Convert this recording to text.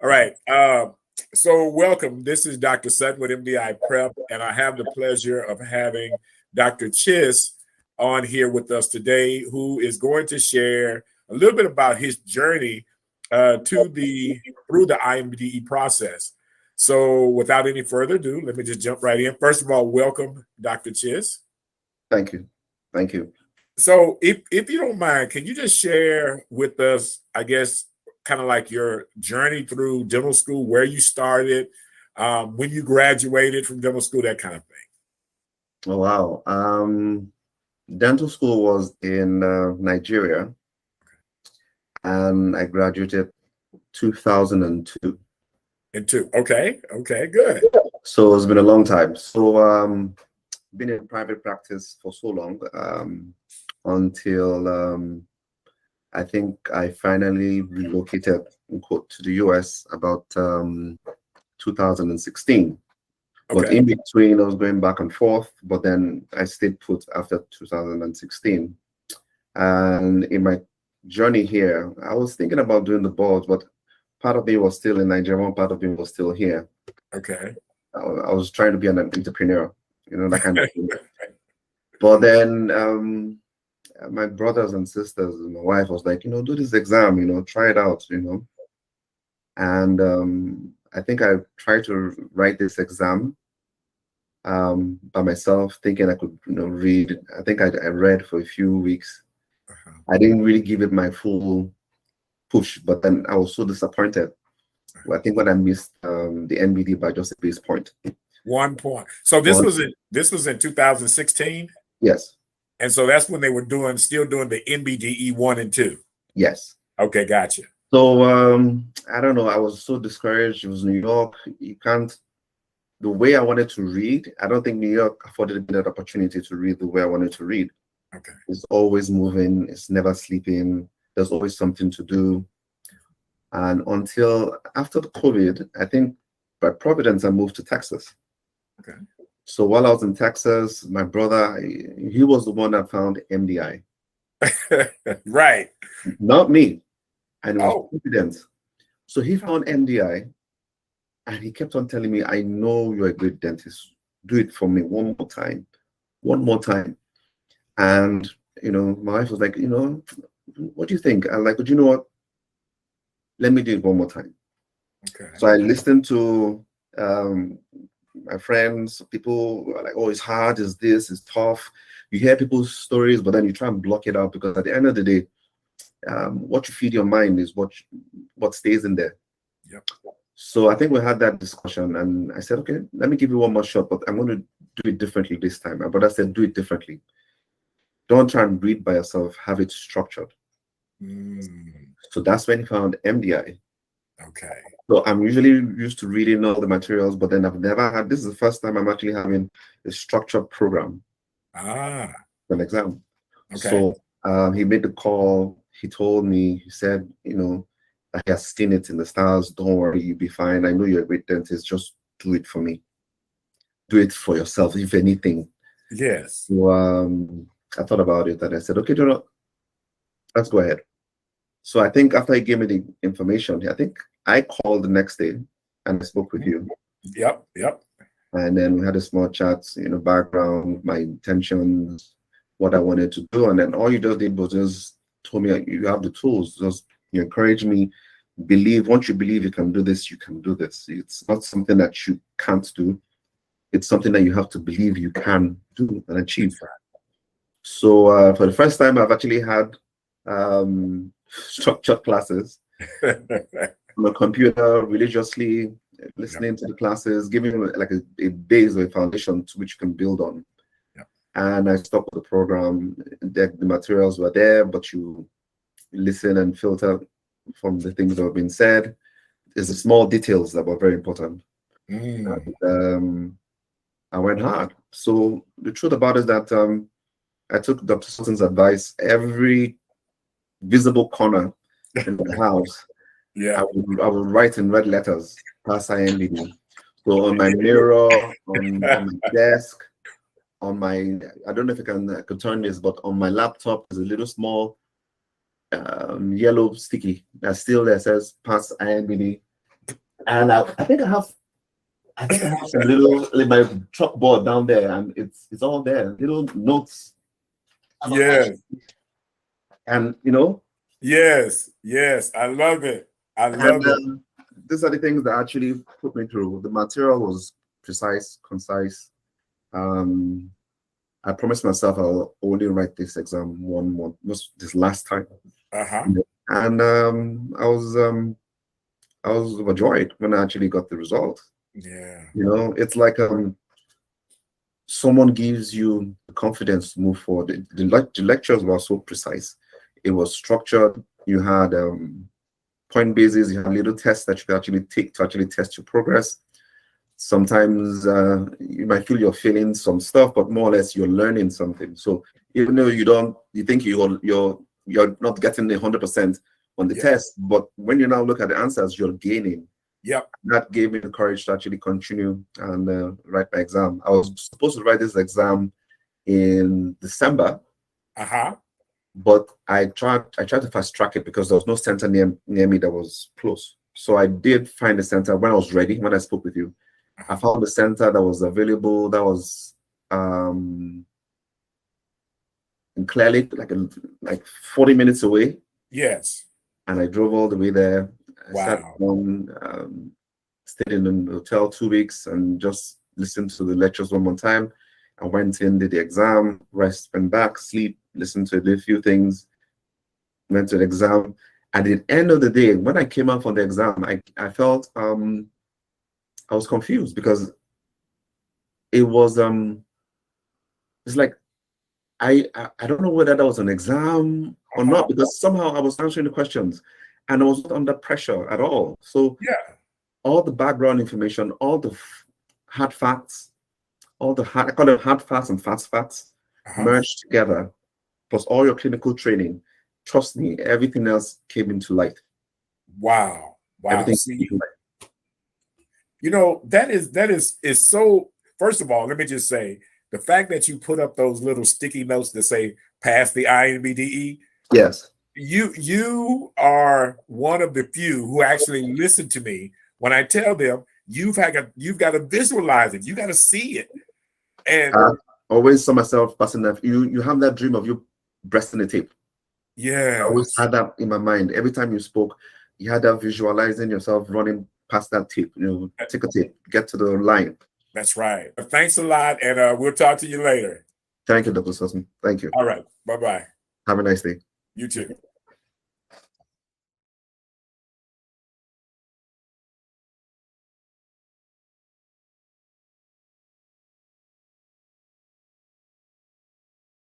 All right. So welcome. This is Dr. Sutton with MDI Prep, and I have the pleasure of having Dr. Chiss on here with us today, who is going to share a little bit about his journey through the INBDE process. So without any further ado, let me just jump right in. First of all, welcome, Dr. Chiss. Thank you. Thank you. So if you don't mind, can you just share with us, I guess, kind of like your journey through dental school, where you started, when you graduated from dental school, that kind of thing? Oh, wow. Dental school was in Nigeria, and I graduated 2002. Okay, good. So it's been a long time. So been in private practice for so long until I think I finally relocated, quote, to the US about 2016. But Okay. in between, I was going back and forth, but then I stayed put after 2016. And in my journey here, I was thinking about doing the boards, but part of me was still in Nigeria, one part of me was still here. Okay. I was trying to be an entrepreneur, that kind of thing. But then my brothers and sisters and my wife was like, do this exam, try it out, And I think I tried to write this exam by myself, thinking I could, read. I think I read for a few weeks. I didn't really give it my full push, but then I was so disappointed. I think when I missed the NBD by just a base point. 1 point. So this was in 2016? Yes. And so that's when they were still doing the NBDE 1 and 2? Yes. Okay, gotcha. So I don't know. I was so discouraged. It was New York. You can't. The way I wanted to read, I don't think New York afforded me that opportunity to read the way I wanted to read. Okay. It's always moving. It's never sleeping. There's always something to do. And until after the COVID, I think by Providence, I moved to Texas. Okay. So while I was in Texas, my brother, he was the one that found MDI. Right. Not me. And it was Providence. So he found MDI. And he kept on telling me, I know you're a great dentist. Do it for me one more time. One more time. And, my wife was like, what do you think? I'm like, but you know what? Let me do it one more time. Okay. So I listened to my friends. People were like, oh, it's hard. It's this. It's tough. You hear people's stories, but then you try and block it out because at the end of the day, what you feed your mind is what stays in there. Yep. So I think we had that discussion, and I said, okay, let me give you one more shot, but I'm going to do it differently this time. My brother said, do it differently. Don't try and read by yourself. Have it structured. So that's when he found MDI. Okay. So I'm usually used to reading all the materials, but then I've never had, this is the first time I'm actually having a structured program. An exam. Okay. So he made the call. He told me, he said, I have seen it in the stars. Don't worry, you'll be fine. I know you're a great dentist. Just do it for me. Do it for yourself, if anything. Yes. So I thought about it and I said, okay, let's go ahead. So I think after he gave me the information, I think I called the next day and I spoke with you. Yep. And then we had a small chat, background, my intentions, what I wanted to do. And then all you just did was just told me, you have the tools. Just you encourage me, once you believe you can do this, you can do this. It's not something that you can't do. It's something that you have to believe you can do and achieve. So for the first time, I've actually had structured classes on a computer, religiously listening to the classes, giving like a base or a foundation to which you can build on. And I stuck with the program. The materials were there, but you listen and filter from the things that have been said. It's the small details that were very important. And, I went hard. So the truth about it is that I took Dr. Sutton's advice. Every visible corner in the house, I would write in red letters, pass INBDE. So on my mirror, on my desk, on my, I don't know if I could turn this, but on my laptop is a little small yellow sticky that's still there, says pass INBDE. And I think I have some little like my chalkboard down there, and it's all there, little notes. Yes. And Yes. Yes. I love it. I love it. These are the things that actually put me through. The material was precise, concise. I promised myself I'll only write this exam one month, this last time. And I was overjoyed when I actually got the result. Yeah. It's like someone gives you the confidence to move forward. The lectures were so precise. It was structured. You had point bases. You had little tests that you could actually take to actually test your progress. Sometimes you might feel you're failing some stuff, but more or less you're learning something. So even though you think you're not getting 100% on the test, but when you now look at the answers, you're gaining. Yep. That gave me the courage to actually continue and write my exam. I was supposed to write this exam in December. But I tried to fast track it because there was no center near me that was close. So I did find the center when I was ready, when I spoke with you. I found the center that was available, that was in Clearly, like 40 minutes away. Yes. And I drove all the way there. Wow. I sat down, stayed in a hotel 2 weeks and just listened to the lectures one more time. I went in, did the exam, went back, sleep, listened to a few things, went to the exam. At the end of the day, when I came out from the exam, I felt I was confused because it was it's like I don't know whether that was an exam or not, because somehow I was answering the questions and I was not under pressure at all. So all the background information, all the hard facts, I call them hard facts and fast facts, merged together, plus all your clinical training. Trust me, everything else came into light. Wow. Everything See, that is so. First of all, let me just say, the fact that you put up those little sticky notes that say pass the INBDE. Yes. You are one of the few who actually listen to me when I tell them you've got to visualize it. You got to see it. And I always saw myself passing that. You have that dream of you breasting the tape. Yeah. I always had that in my mind. Every time you spoke, you had that visualizing yourself running past that tape. Take a tape, get to the line. That's right. Thanks a lot, and we'll talk to you later. Thank you, Dr. Sutton. Thank you. All right. Bye-bye. Have a nice day. You too.